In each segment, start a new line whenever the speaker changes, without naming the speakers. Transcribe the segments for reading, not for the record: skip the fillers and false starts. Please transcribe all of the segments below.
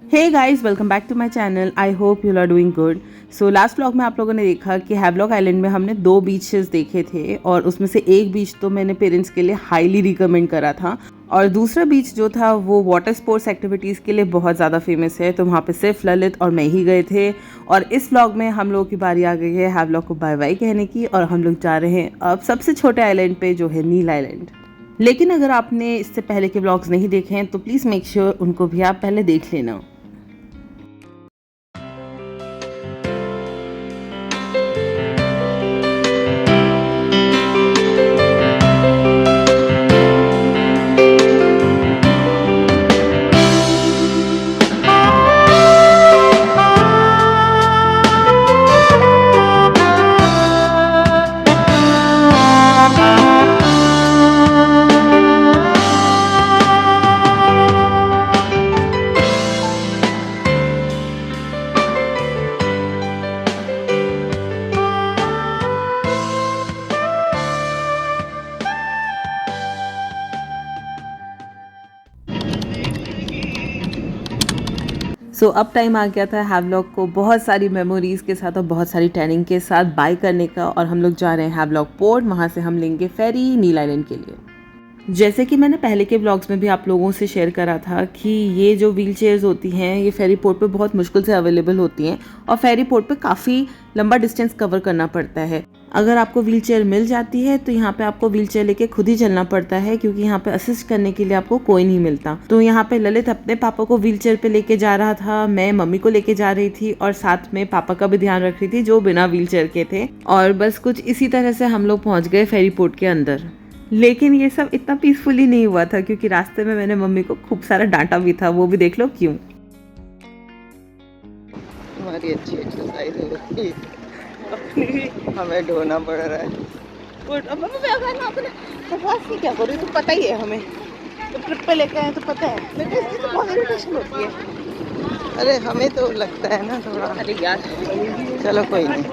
Hey guys, welcome back to my channel. I hope you are doing good. So last vlog में आप लोगों ने देखा कि हैवलॉक आइलैंड में हमने 2 बीचेस देखे थे और उसमें से एक बीच तो मैंने पेरेंट्स के लिए हाईली रिकमेंड करा था और दूसरा बीच जो था वो वाटर स्पोर्ट्स एक्टिविटीज़ के लिए बहुत ज़्यादा फेमस है। तो वहाँ पे सिर्फ ललित और मैं ही गए थे और इस व्लॉग में हम लोगों की बारी आ गई है हैवलॉक को बाय बाय कहने की और हम लोग जा रहे हैं अब सबसे छोटे आइलैंड पे जो है नील आइलैंड। लेकिन अगर आपने इससे पहले के व्लॉग्स नहीं देखे हैं तो प्लीज़ मेक श्योर उनको भी आप पहले देख लेना। अब टाइम आ गया था हैवलॉक को बहुत सारी मेमोरीज़ के साथ और बहुत सारी टैनिंग के साथ बाय करने का और हम लोग जा रहे हैं हैवलॉक पोर्ट। वहाँ से हम लेंगे फेरी नील आइलैंड के लिए। जैसे कि मैंने पहले के ब्लॉग्स में भी आप लोगों से शेयर करा था कि ये जो व्हील चेयर्स होती हैं ये फेरी पोर्ट पे बहुत मुश्किल से अवेलेबल होती हैं और फेरी पोर्ट पे काफ़ी लंबा डिस्टेंस कवर करना पड़ता है। अगर आपको व्हील चेयर मिल जाती है तो यहाँ पे आपको व्हील चेयर लेके खुद ही चलना पड़ता है क्योंकि यहाँ पे असिस्ट करने के लिए आपको कोई नहीं मिलता। तो यहाँ पे ललित अपने पापा को व्हील चेयर पे लेके जा रहा था, मैं मम्मी को लेके जा रही थी और साथ में पापा का भी ध्यान रख रही थी जो बिना व्हील चेयर के थे। और बस कुछ इसी तरह से हम लोग पहुँच गए फेरी पोर्ट के अंदर। लेकिन ये सब इतना पीसफुली नहीं हुआ था क्योंकि रास्ते में मैंने मम्मी को खूब सारा डांटा भी था, वो भी देख लो क्यों।
हमारी अच्छी एक्सरसाइज हो रही है, हमें ढोना पड़ रहा है। क्या करूँ तो पता ही है, हमें तो ट्रिप पे लेके आए तो पता है, लेकिन इसकी तो बहुत इरिटेशन होती है। अरे हमें तो लगता है ना थोड़ा, अरे यार चलो कोई नहीं।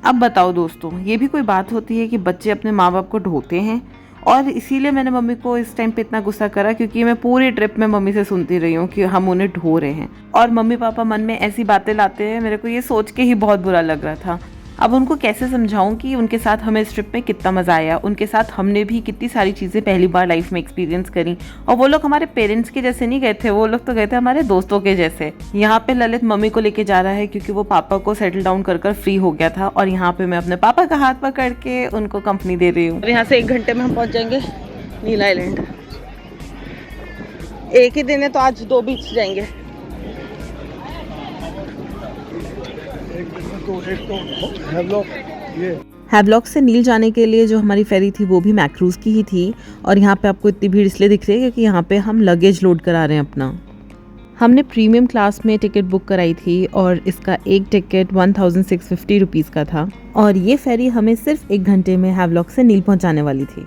अब बताओ दोस्तों, ये भी कोई बात होती है कि बच्चे अपने माँ बाप को ढोते हैं। और इसीलिए मैंने मम्मी को इस टाइम पे इतना गुस्सा करा क्योंकि मैं पूरी ट्रिप में मम्मी से सुनती रही हूँ कि हम उन्हें ढो रहे हैं और मम्मी पापा मन में ऐसी बातें लाते हैं। मेरे को ये सोच के ही बहुत बुरा लग रहा था। अब उनको कैसे समझाऊं कि उनके साथ हमें इस ट्रिप में कितना मज़ा आया, उनके साथ हमने भी कितनी सारी चीज़ें पहली बार लाइफ में एक्सपीरियंस करी। और वो लोग हमारे पेरेंट्स के जैसे नहीं गए थे, वो लोग तो गए थे हमारे दोस्तों के जैसे। यहाँ पे ललित मम्मी को लेके जा रहा है क्योंकि वो पापा को सेटल डाउन कर कर फ्री हो गया था और यहाँ पे मैं अपने पापा का हाथ पकड़ के उनको कंपनी दे रही हूँ।
यहाँ से 1 घंटे में हम पहुँच जाएंगे नील आइलैंड। एक ही दिन है तो आज 2 बीच जाएंगे।
हैवलॉक से नील जाने के लिए जो हमारी फेरी थी वो भी मैक्रूज की ही थी और यहाँ पे आपको इतनी भीड़ इसलिए दिख रही है क्योंकि यहाँ पे हम लगेज लोड करा रहे हैं अपना। हमने प्रीमियम क्लास में टिकट बुक कराई थी और इसका एक टिकट 1650 रुपीज़ का था और ये फेरी हमें सिर्फ 1 घंटे में हैवलॉक से नील पहुँचाने वाली थी।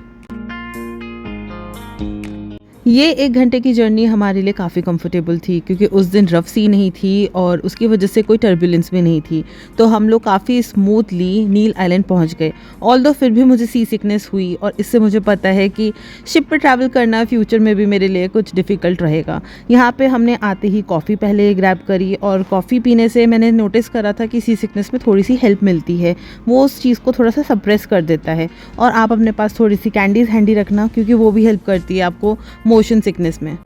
ये 1 घंटे की जर्नी हमारे लिए काफ़ी कंफर्टेबल थी क्योंकि उस दिन रफ सी नहीं थी और उसकी वजह से कोई टर्बुलेंस भी नहीं थी, तो हम लोग काफ़ी स्मूथली नील आइलैंड पहुंच गए। ऑल्दो फिर भी मुझे सी सिकनेस हुई और इससे मुझे पता है कि शिप पर ट्रैवल करना फ्यूचर में भी मेरे लिए कुछ डिफ़िकल्ट रहेगा। यहाँ पे हमने आते ही कॉफ़ी पहले ग्रैब करी और कॉफ़ी पीने से मैंने नोटिस करा था कि सी सिकनेस में थोड़ी सी हेल्प मिलती है, वो उस चीज़ को थोड़ा सा सप्रेस कर देता है। और आप अपने पास थोड़ी सी कैंडीज़ हैंडी रखना क्योंकि वो भी हेल्प करती है आपको मोशन सिकनेस में।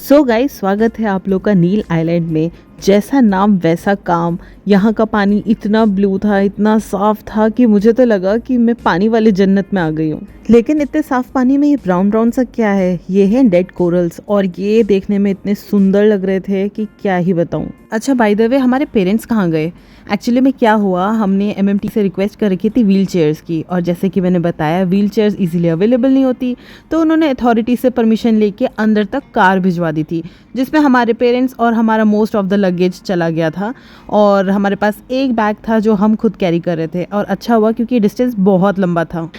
सो गाइस, स्वागत है आप लोग का नील आइलैंड में। जैसा नाम वैसा काम। यहाँ का पानी इतना ब्लू था, इतना साफ था कि मुझे तो लगा कि मैं पानी वाले जन्नत में आ गई हूँ। लेकिन इतने साफ पानी में ये ब्राउन ब्राउन सा क्या है? ये है डेड कोरल्स और ये देखने में इतने सुंदर लग रहे थे कि क्या ही बताऊँ। अच्छा, बाय द वे, हमारे पेरेंट्स कहाँ गए? एक्चुअली में क्या हुआ, हमने MMT से रिक्वेस्ट कर रखी थी व्हील चेयर्स की और जैसे कि मैंने बताया व्हील चेयर्स इजीली अवेलेबल नहीं होती, तो उन्होंने अथॉरिटी से परमिशन लेके अंदर तक कार भिजवा दी थी जिसमें हमारे पेरेंट्स और हमारा मोस्ट ऑफ द लगेज चला गया था और हमारे पास एक बैग था जो हम खुद कैरी कर रहे थे, और अच्छा हुआ क्योंकि डिस्टेंस बहुत लंबा था।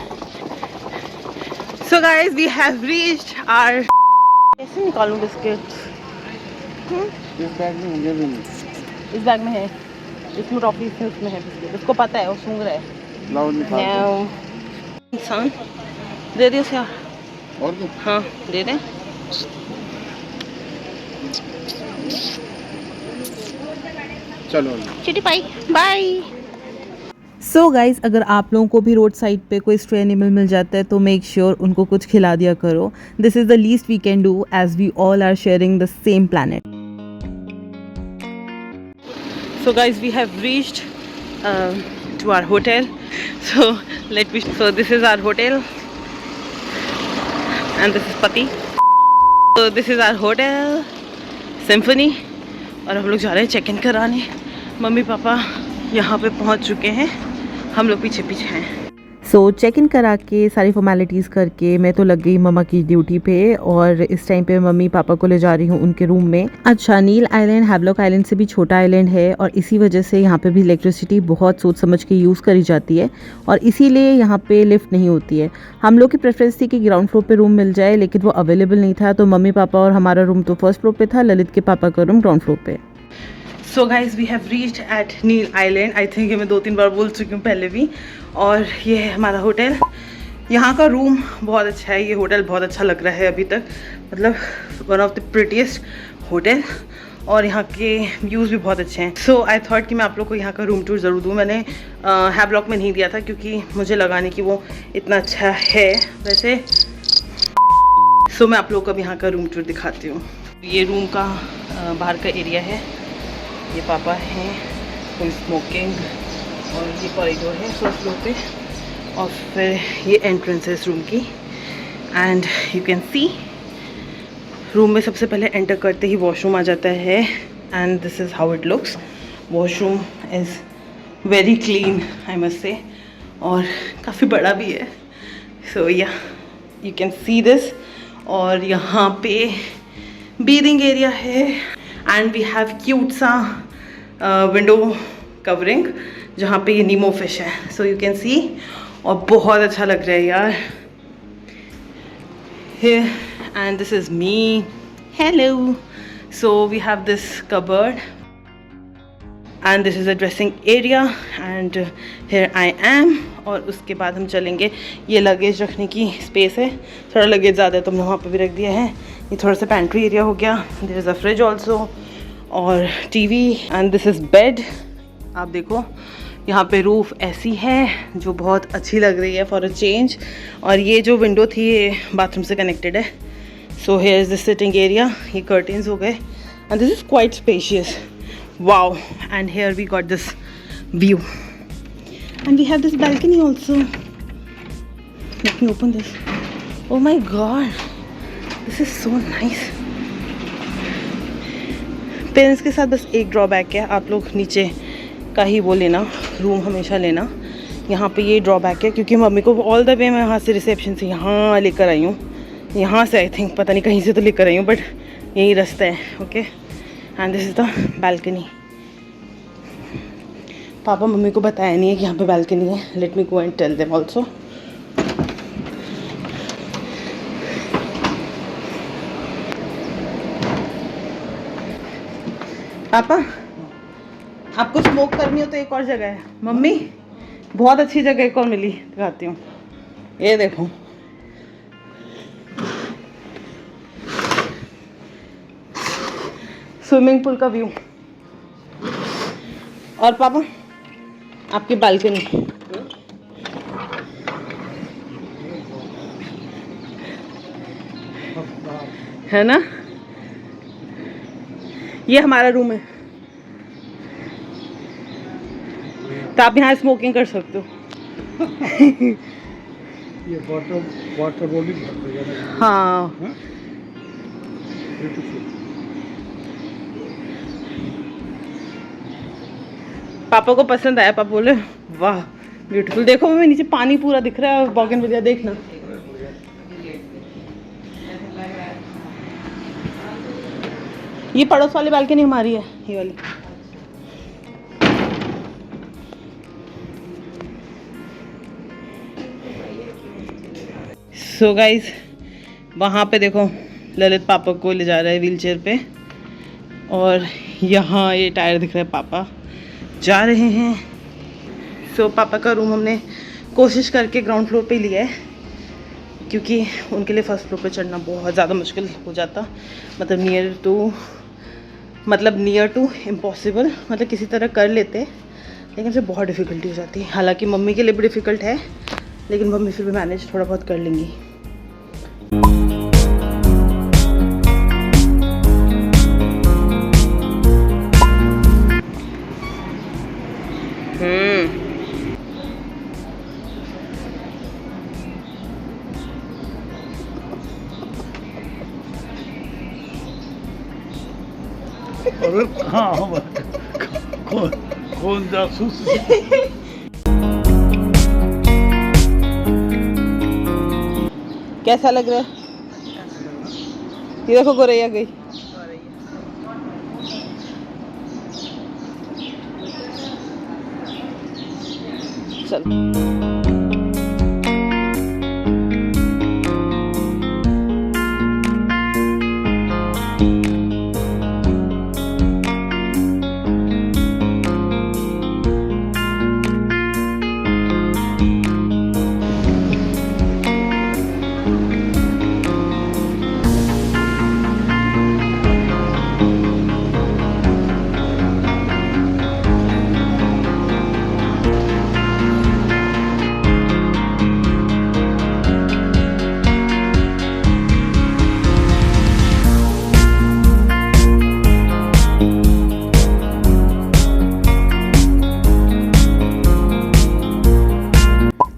So guys, we have reached our... कैसे निकालूं बिस्किट?
इस बैग में होंगे भी नहीं।
इस बैग में है, इसमें टॉफी है, उसमें है बिस्किट। उसको पता है, वो सूंघ रहा है।
लाओ निकाल दो।
इंसान दे दे उसे यार।
और क्या?
हाँ दे दे।
चलो
चिटी पाई बाय।
सो गाइज़, अगर आप लोगों को भी रोड साइड पे कोई स्ट्रे एनिमल मिल जाता है तो मेक श्योर उनको कुछ खिला दिया करो। This is the least we can do as we all are sharing the same planet.
So guys, we have reached to our hotel. So this is our hotel and this is Pati. So this is our hotel Symphony और हम लोग जा रहे हैं check in कराने। Mummy papa यहाँ पे पहुँच चुके हैं, हम लोग पीछे पीछे हैं।
सो चेक इन करा के सारी फॉर्मेलिटीज़ करके मैं तो लग गई मम्मा की ड्यूटी पे, और इस टाइम पे मम्मी पापा को ले जा रही हूँ उनके रूम में। अच्छा, नील आइलैंड हैवलॉक आइलैंड से भी छोटा आइलैंड है और इसी वजह से यहाँ पे भी इलेक्ट्रिसिटी बहुत सोच समझ के यूज़ करी जाती है और इसीलिए यहाँ पे लिफ्ट नहीं होती है। हम लोग की प्रेफरेंस थी कि ग्राउंड फ्लोर पे रूम मिल जाए, लेकिन वो अवेलेबल नहीं था, तो मम्मी पापा और हमारा रूम तो फर्स्ट फ्लोर पे था, ललित के पापा का रूम ग्राउंड फ्लोर पे।
So guys we have reached at Neil island. I think ये मैं 2-3 बार बोल चुकी हूँ पहले भी। और ये है हमारा होटल। यहाँ का रूम बहुत अच्छा है, ये होटल बहुत अच्छा लग रहा है अभी तक, मतलब one of the prettiest hotel, और यहाँ के व्यूज़ भी बहुत अच्छे हैं। सो आई थॉट कि मैं आप लोग को यहाँ का रूम टूर ज़रूर दूँ। मैंने हैवलॉक में नहीं दिया था क्योंकि मुझे लगा नहीं कि वो इतना अच्छा है वैसे। सो मैं आप लोग को अब यहाँ का रूम टूर दिखाती हूँ। ये रूम का बाहर का एरिया है, ये पापा हैं, फुल स्मोकिंग, और ये कॉरिडोर है फर्स्ट फ्लोर पे, और फिर ये एंट्रेंस है इस रूम की। And you can see room में सबसे पहले एंटर करते ही वॉशरूम आ जाता है, and this is how it looks. Washroom is very clean I must say, और काफ़ी बड़ा भी है। सो या यू कैन सी दिस। और यहाँ पे बेथिंग एरिया है, एंड वी हैव क्यूट सा विंडो कवरिंग जहाँ पे ये नीमो फिश है, सो यू कैन सी। और बहुत अच्छा लग रहा है यार। Here, and this is me. Hello. So we have this cupboard, and this is a dressing area, and here I am. और उसके बाद हम चलेंगे, ये लगेज रखने की स्पेस है, थोड़ा लगेज ज़्यादा है तो हमने वहाँ पे भी रख दिया है। ये थोड़ा सा पेंट्री एरिया हो गया। There is a fridge also, और TV, and this is bed. आप देखो यहाँ पे रूफ़ ऐसी है जो बहुत अच्छी लग रही है फॉर अ चेंज। और ये जो विंडो थी ये बाथरूम से कनेक्टेड है। So here is the sitting area, ये कर्टेंस हो गए, and this is quite spacious. Wow, and here we got this view, and we have this balcony also. Let me open this. Oh my god, this is so nice. Parents के साथ बस एक drawback है, आप लोग नीचे का ही वो लेना, रूम हमेशा लेना। यहाँ पे ये ड्रॉबैक है क्योंकि मम्मी को ऑल द वे मैं यहाँ से रिसेप्शन से यहाँ लेकर आई हूँ, यहाँ से आई थिंक, पता नहीं कहीं से तो लेकर आई हूँ, बट यही रास्ता है। Okay, and this is the balcony. Papa mummy को बताया नहीं है कि यहाँ पे बालकनी है। Let me go and tell them also. Papa आपको स्मोक करनी हो तो एक और जगह है। मम्मी बहुत अच्छी जगह एक और मिली, दिखाती हूँ। ये देखो, स्विमिंग पूल का व्यू, और पापा आपकी बालकनी। है ना, ये हमारा रूम है, तो आप यहाँ स्मोकिंग कर सकते हो।
ये वाटर बॉडी।
हाँ, पापा को पसंद आया। पापा बोले वाह ब्यूटीफुल। देखो मैं नीचे पानी पूरा दिख रहा है, बोगनविलिया देखना। ये पड़ोस वाली बालकनी हमारी है, ये वाली। सो गाइस, वहाँ पे देखो ललित पापा को ले जा रहा है व्हील चेयर पे, और यहाँ ये टायर दिख रहा है, पापा जा रहे हैं। सो पापा का रूम हमने कोशिश करके ग्राउंड फ्लोर पे लिया है, क्योंकि उनके लिए फर्स्ट फ्लोर पे चढ़ना बहुत ज़्यादा मुश्किल हो जाता, मतलब नियर टू इम्पॉसिबल, मतलब किसी तरह कर लेते लेकिन फिर बहुत डिफ़िकल्टी हो जाती है। हालांकि मम्मी के लिए भी डिफ़िकल्ट है, लेकिन मम्मी फिर भी मैनेज थोड़ा बहुत कर लेंगी।
अरे कहाँ हो कौन जासूस?
कैसा लग रहा है? ये देखो गोरैया गई। चल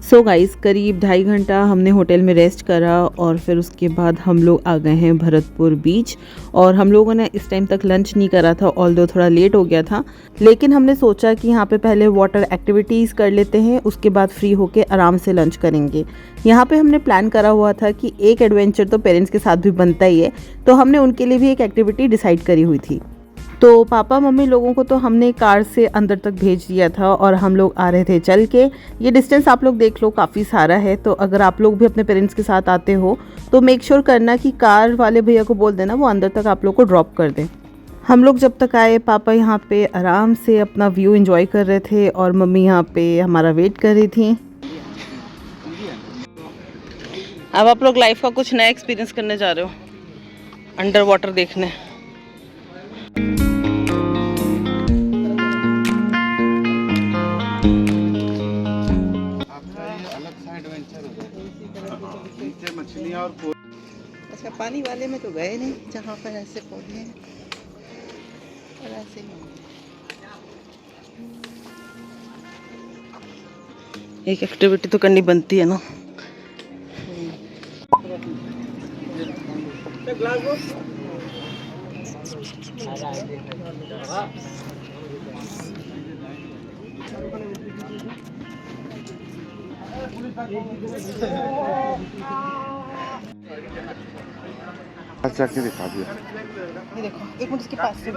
सो गाइस, करीब 2.5 घंटा हमने होटल में रेस्ट करा और फिर उसके बाद हम लोग आ गए हैं भरतपुर बीच। और हम लोगों ने इस टाइम तक लंच नहीं करा था, ऑल्दो थोड़ा लेट हो गया था, लेकिन हमने सोचा कि यहाँ पे पहले वाटर एक्टिविटीज़ कर लेते हैं, उसके बाद फ्री होके आराम से लंच करेंगे। यहाँ पे हमने प्लान करा हुआ था कि एक एडवेंचर तो पेरेंट्स के साथ भी बनता ही है, तो हमने उनके लिए भी एक एक्टिविटी डिसाइड करी हुई थी। तो पापा मम्मी लोगों को तो हमने कार से अंदर तक भेज दिया था और हम लोग आ रहे थे चल के। ये डिस्टेंस आप लोग देख लो, काफ़ी सारा है, तो अगर आप लोग भी अपने पेरेंट्स के साथ आते हो तो मेक श्योर करना कि कार वाले भैया को बोल देना वो अंदर तक आप लोग को ड्रॉप कर दें। हम लोग जब तक आए, पापा यहाँ पे आराम से अपना व्यू एंजॉय कर रहे थे और मम्मी यहाँ पे हमारा वेट कर रही थी।
अब आप लोग लाइफ का कुछ नया एक्सपीरियंस करने जा रहे हो, अंडर वाटर देखने।
अच्छा, पानी वाले में तो गए नहीं, जहाँ पर ऐसे पौधे हैं और ऐसे ही।
एक एक्टिविटी तो करनी बनती है ना।
अच्छा के दिखा दिया।
ये देखो, एक मिनट इसके पास से।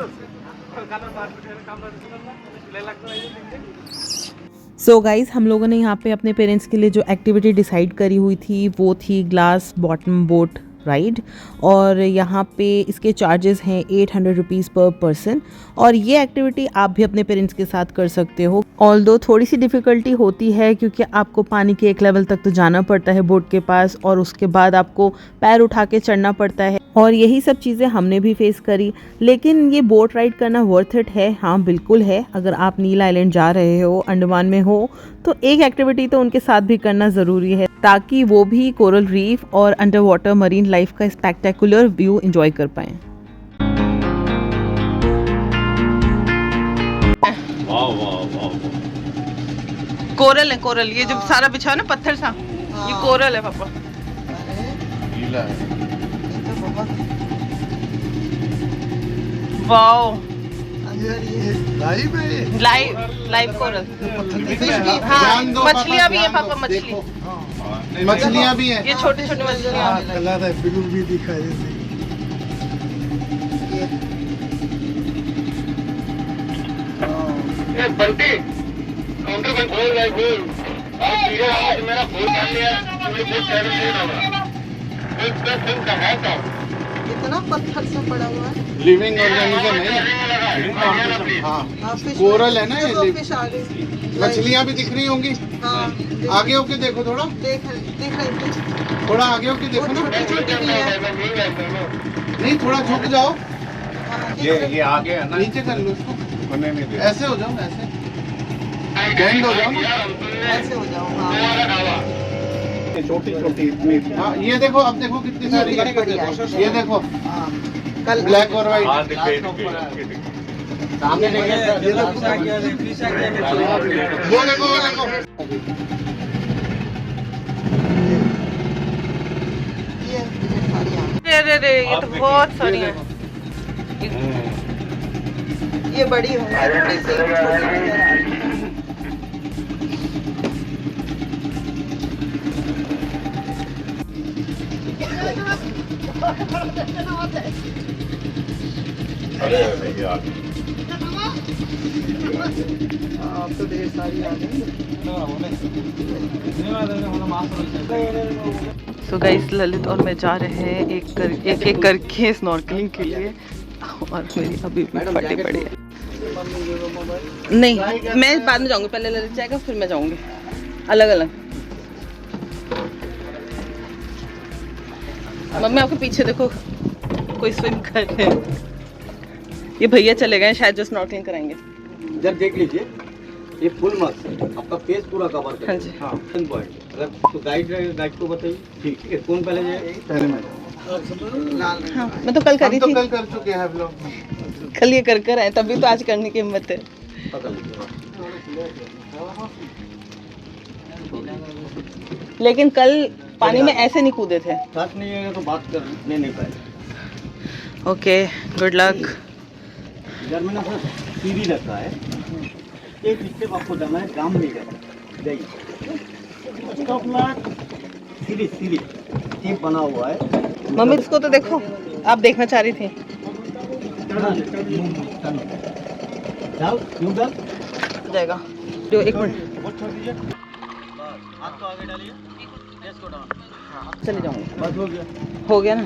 सो गाइस, हम लोगों ने यहाँ पे अपने पेरेंट्स के लिए जो एक्टिविटी डिसाइड करी हुई थी वो थी ग्लास बॉटम बोट राइड, और यहाँ पे इसके चार्जेस हैं 800 रुपीज़ पर पर्सन। और ये एक्टिविटी आप भी अपने पेरेंट्स के साथ कर सकते हो। ऑल्दो थोड़ी सी डिफ़िकल्टी होती है, क्योंकि आपको पानी के एक लेवल तक तो जाना पड़ता है बोट के पास, और उसके बाद आपको पैर उठा के चढ़ना पड़ता है, और यही सब चीज़ें हमने भी फेस करी। लेकिन ये बोट राइड करना वर्थ इट है, हाँ बिल्कुल है। अगर आप नील आइलैंड जा रहे हो, अंडमान में हो, तो एक एक्टिविटी तो उनके साथ भी करना ज़रूरी है, ताकि वो भी कोरल रीफ और अंडर वाटर मरीन लाइफ का स्पेक्टेकुलर व्यू एंजॉय कर पाएँ।
कोरल है, कोरल। ये जो सारा बिछा ना पत्थर सा, ये कोरल है पापा।
गीला है।
ये तो बहुत
वाओ,
लाइव है।
Live coral.
हाँ,
हाँ, मछलियाँ भी है पापा, मछली।
मछलियाँ भी हैं।
ये छोटी छोटी मछलियाँ।
कलर है, ब्लू भी दिखाई देती है। बंटी काउंटर में खोल भाई, खोल। मेरा फोन कर लिया, मुझे बहुत
इतना पत्थर सा पड़ा हुआ है।
लिविंग ऑर्गेनिज्म है। हाँ, कोरल है ना ये।
फिश आ गई।
मछलियाँ भी दिख रही होंगी।
हाँ,
आगे होके देखो थोड़ा,
देख रही थी।
थोड़ा आगे होके देखो ना।
छोटी छोटी भी है।
नहीं, थोड़ा झुक जाओ,
हाँ,
ये आगे है ना,
नीचे कर लो इसको।
होने नहीं दे।
ऐसे हो जाओ, ऐसे बैंड हो जाओ ना।
ऐसे हो जाओ। हाँ,
छोटी छोटी इतनी।
हाँ, ये देखो, अब देखो कितनी सारी है।
बढ़िया है।
ये देखो,
हाँ, कल
ब्लैक और
हाँ,
व्हाइट।
दिखे।
सामने देखिए, वो देखो, वो देखो।
ये सारी आ गई।
अरे ये तो बहुत सारी है।
ये बड़ी होंगी, थोड़ी सी छोटी नजर आ रही है।
ये आगे।
अब तो ढेर सारी आ गई।
सो गाइस, ललित और मैं जा रहे हैं एक करके स्नॉर्कलिंग के लिए, और मेरी अभी भी फटी पड़ी है। नहीं, मैं बाद में जाऊंगी, पहले ललित जाएगा फिर मैं जाऊंगी, अलग अलग। मम्मी आपके पीछे देखो, कोई स्विम कर रहे हैं। ये भैया चले गए शायद, जो स्नॉर्कलिंग कराएंगे।
इधर देख लीजिए, ये फुल मार्क्स है, आपका फेस पूरा कवर करेगा।
हाँ जी।
हाँ, पॉइंट अगर तो गाइड को बताइए। ठीक है, कौन पहले जाएगा?
पहले मैं
हाँ, मैं तो कल करी
हम तो
थी,
कल कर चुके हैं ब्लॉग में।
कल ये कर आए, तभी तो आज करने की हिम्मत है।
पकड़ लीजिए।
लेकिन कल पानी में ऐसे नहीं कूदे थे।
साथ नहीं आएगा तो बात करने नहीं पाएगा।
Okay, good luck.
इधर मैंने बस सीढ़ी रखा है, एक स्टेप आपको जाना है, काम नहीं करना। जाइए, सीढ़ी स्टेप बना हुआ है।
मम्मी इसको तो देखो, आप देखना चाह रही थी।
डाल, यूं डाल।
हो जाएगा जो, एक मिनट
वो छोड़ दीजिए। हाथ को आगे डालिए, फेस को डाउन।
चले जाऊंगी।
बस हो गया।
हो गया ना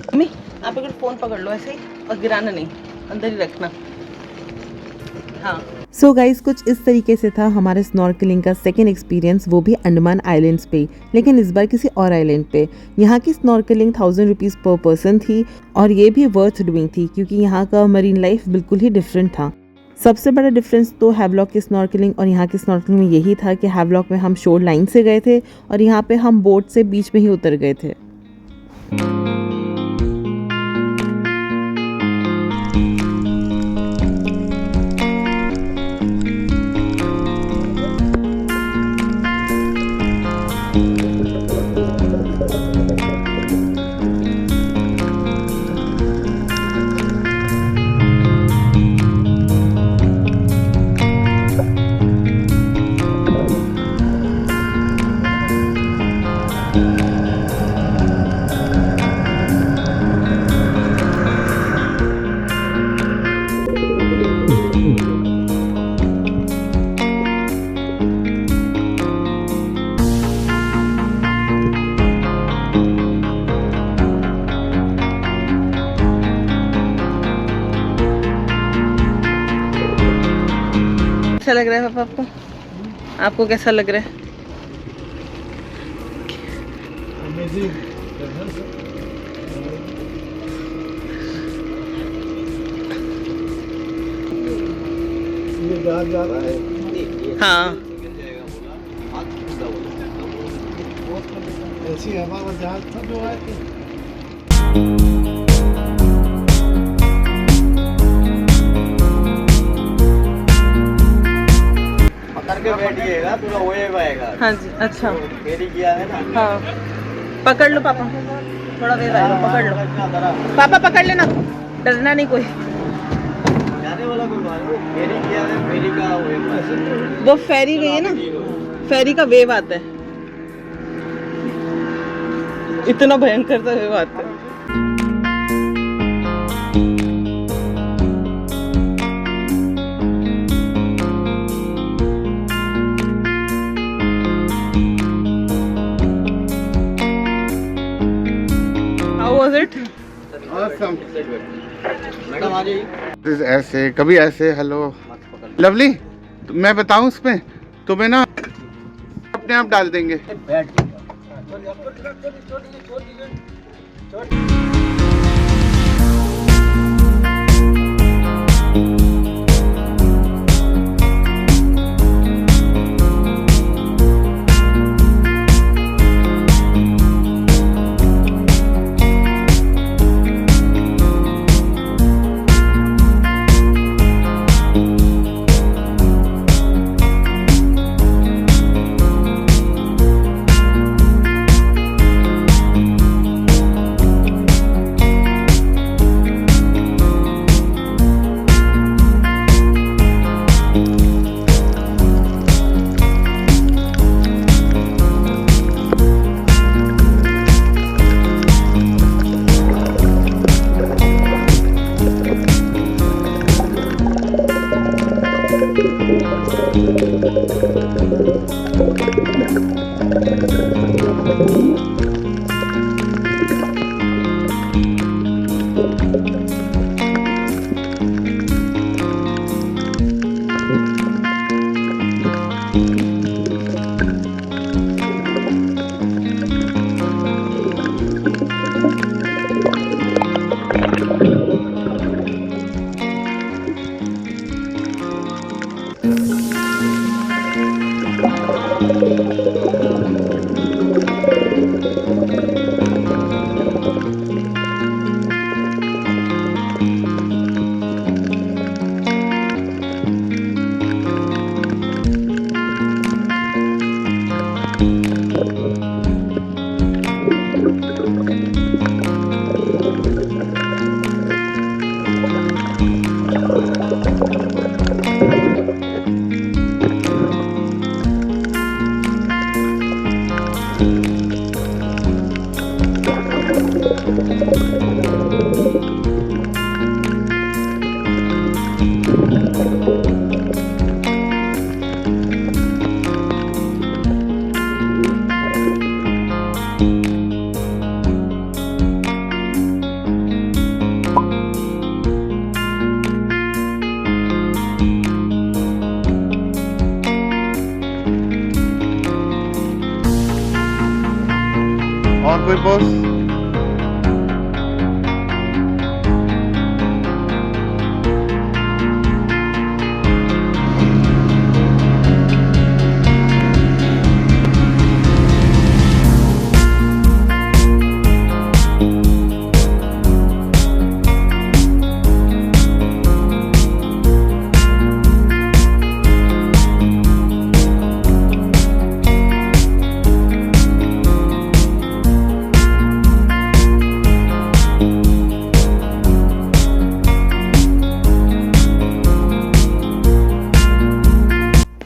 मम्मी, आप एक फोन पकड़ लो ऐसे ही, और गिराना नहीं, अंदर ही रखना। हाँ,
सो गाइस, कुछ इस तरीके से था हमारे स्नॉर्कलिंग का सेकेंड एक्सपीरियंस, वो भी अंडमान आइलैंड्स पे, लेकिन इस बार किसी और आइलैंड पे। यहाँ की स्नॉर्कलिंग 1000 रुपीज़ पर पर्सन थी, और ये भी वर्थ डूइंग थी, क्योंकि यहाँ का मरीन लाइफ बिल्कुल ही डिफरेंट था। सबसे बड़ा डिफरेंस तो हैवलॉक की स्नॉर्कलिंग और यहाँ की स्नॉर्कलिंग में यही था कि हैवलॉक में हम शोर लाइन से गए थे, और यहाँ पे हम बोट से बीच में ही उतर गए थे।
कैसा लग रहा है पापा आपको? आपको कैसा लग रहा है? हाँ,
ऐसी हमारा जहाज था जो आए थे।
पकड़ के बैठिएगा, पूरा वेव आएगा।
हाँ जी, अच्छा।
फेरी किया है ना।
हाँ, पकड़ लो पापा, थोड़ा वेव आएगा, पकड़ लो पापा, पकड़ लेना, डरना नहीं कोई।
जाने वाला कोई बात नहीं, फेरी किया है, फेरी का वेव आएगा।
वो फेरी गई है ना, फेरी का वेव आता है, इतना भयंकर सा वेव आता है।
Awesome.
मैडम आ जाइए।
ऐसे कभी ऐसे हेलो लवली, मैं बताऊं इसमें तुम्हें ना अपने आप डाल देंगे।
बैठ
और कोई बॉस?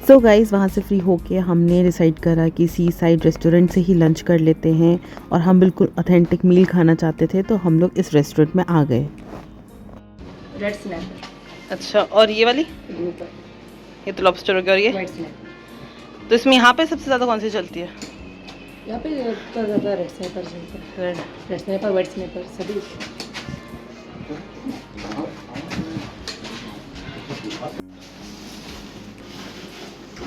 सो गाइज़ वहाँ से फ्री होके हमने डिसाइड करा कि सी साइड रेस्टोरेंट से ही लंच कर लेते हैं और हम बिल्कुल ऑथेंटिक मील खाना चाहते थे, तो हम लोग इस रेस्टोरेंट में आ गए।
रेड स्नैपर
अच्छा, और ये वाली? ये तो लॉबस्टर हो गया। और ये
वाइट स्नैपर।
तो इसमें यहाँ पे सबसे ज़्यादा कौन सी चलती है?
यहाँ पे तो ज़्यादा रेड स्नैपर चलता है। रेड स्नैपर, वाइट स्नैपर सभी।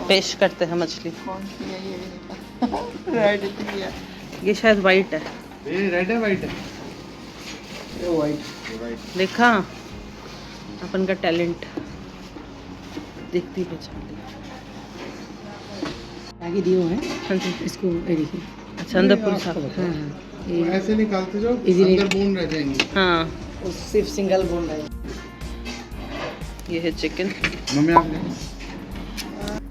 पेश करते हैं मछली।
कौन सी है ये भी नहीं पता। रेड है।
ये शायद वाइट है।
ये रेड है वाइट है?
ये वाइट।
देखा अपन का टैलेंट, देखती पहचान ली।
आगे दियो है
हाँ जी,
इसको ये देखिए।
अच्छा अंदर पूरी साफ।
हाँ
वो ऐसे निकालते जाओ,
Easily.
अंदर बोन रह जाएंगे।
हाँ,
वो सिर्फ सिंगल बोन है।
ये है चिकन।
मम्मी आपने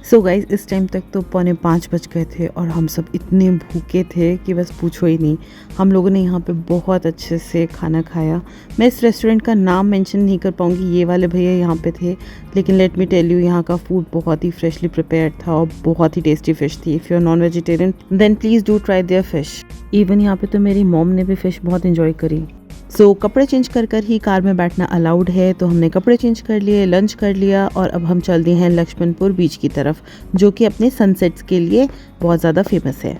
सो गाइज इस टाइम तक तो 4:45 बज गए थे और हम सब इतने भूखे थे कि बस पूछो ही नहीं। हम लोगों ने यहाँ पे बहुत अच्छे से खाना खाया। मैं इस रेस्टोरेंट का नाम मेंशन नहीं कर पाऊँगी, ये वाले भैया यहाँ पे थे, लेकिन लेट मी टेल यू यहाँ का फूड बहुत ही फ्रेशली प्रिपेयर्ड था और बहुत ही टेस्टी फ़िश थी। If you are non vegetarian then please do try their fish. Even यहाँ पे तो मेरी मॉम ने भी फ़िश बहुत इन्जॉय करी। सो कपड़े चेंज कर ही कार में बैठना अलाउड है, तो हमने कपड़े चेंज कर लिए, लंच कर लिया और अब हम चल दिए हैं लक्ष्मणपुर बीच की तरफ, जो कि अपने सनसेट्स के लिए बहुत ज़्यादा फेमस है।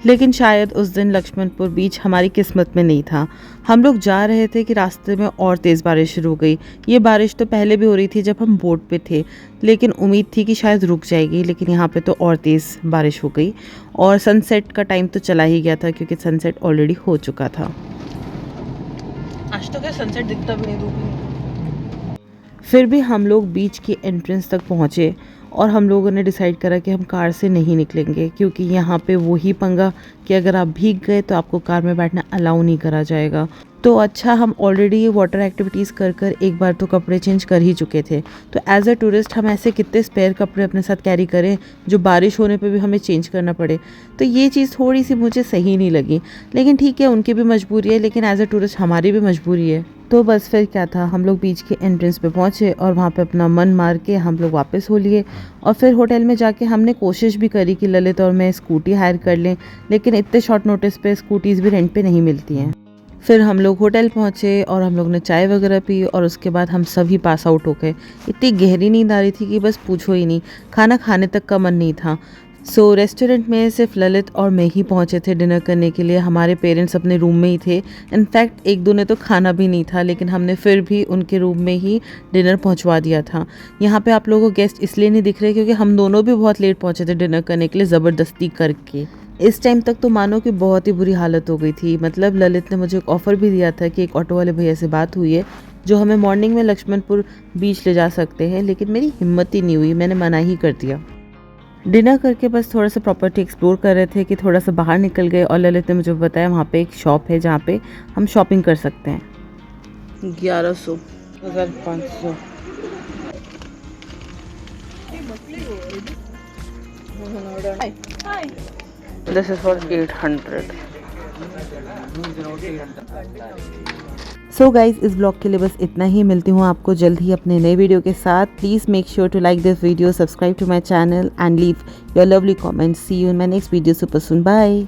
लेकिन शायद उस दिन लक्ष्मणपुर बीच हमारी किस्मत में नहीं था। हम लोग जा रहे थे कि रास्ते में और तेज़ बारिश शुरू हो गई। ये बारिश तो पहले भी हो रही थी जब हम बोट पे थे, लेकिन उम्मीद थी कि शायद रुक जाएगी, लेकिन यहाँ पे तो और तेज़ बारिश हो गई और सनसेट का टाइम तो चला ही गया था क्योंकि सनसेट ऑलरेडी हो चुका था।
आज तो क्या सनसेट दिखता भी नहीं, धूप नहीं।
फिर भी हम लोग बीच की एंट्रेंस तक पहुँचे और हम लोगों ने डिसाइड करा कि हम कार से नहीं निकलेंगे क्योंकि यहाँ पे वही पंगा कि अगर आप भीग गए तो आपको कार में बैठना अलाउ नहीं करा जाएगा। तो अच्छा, हम ऑलरेडी वाटर एक्टिविटीज़ कर एक बार तो कपड़े चेंज कर ही चुके थे, तो एज अ टूरिस्ट हम ऐसे कितने स्पेयर कपड़े अपने साथ कैरी करें जो बारिश होने पे भी हमें चेंज करना पड़े। तो ये चीज़ थोड़ी सी मुझे सही नहीं लगी, लेकिन ठीक है, उनकी भी मजबूरी है, लेकिन एज अ टूरिस्ट हमारी भी मजबूरी है। तो बस फिर क्या था, हम लोग बीच के एंट्रेंस पे पहुँचे और वहाँ पे अपना मन मार के हम लोग वापस हो लिए और फिर होटल में जाके हमने कोशिश भी करी कि ललित और मैं स्कूटी हायर कर लें, लेकिन इतने शॉर्ट नोटिस पे स्कूटीज़ भी रेंट पे नहीं मिलती हैं। फिर हम लोग होटल पहुँचे और हम लोग ने चाय वगैरह पी और उसके बाद हम सभी पास आउट हो गए। इतनी गहरी नींद आ रही थी कि बस पूछो ही नहीं, खाना खाने तक का मन नहीं था। सो रेस्टोरेंट में सिर्फ ललित और मैं ही पहुंचे थे डिनर करने के लिए। हमारे पेरेंट्स अपने रूम में ही थे। इनफैक्ट एक दो ने तो खाना भी नहीं था, लेकिन हमने फिर भी उनके रूम में ही डिनर पहुंचवा दिया था। यहाँ पे आप लोगों को गेस्ट इसलिए नहीं दिख रहे क्योंकि हम दोनों भी बहुत लेट पहुंचे थे डिनर करने के लिए, ज़बरदस्ती करके। इस टाइम तक तो मानो कि बहुत ही बुरी हालत हो गई थी। मतलब ललित ने मुझे एक ऑफ़र भी दिया था कि एक ऑटो वाले भैया से बात हुई है जो हमें मॉर्निंग में लक्ष्मणपुर बीच ले जा सकते हैं, लेकिन मेरी हिम्मत ही नहीं हुई, मैंने मना ही कर दिया। डिनर करके बस थोड़ा सा प्रॉपर्टी एक्सप्लोर कर रहे थे कि थोड़ा सा बाहर निकल गए और ललित ने मुझे बताया वहाँ पे एक शॉप है जहाँ पे हम शॉपिंग कर सकते हैं।
1100, 1500। This is for 800.
So guys, इस ब्लॉग के लिए बस इतना ही। मिलती हूँ आपको जल्द ही अपने नए वीडियो के साथ। Please make sure to like this video, subscribe to my channel and leave your lovely comments. See you in my next video super soon. Bye.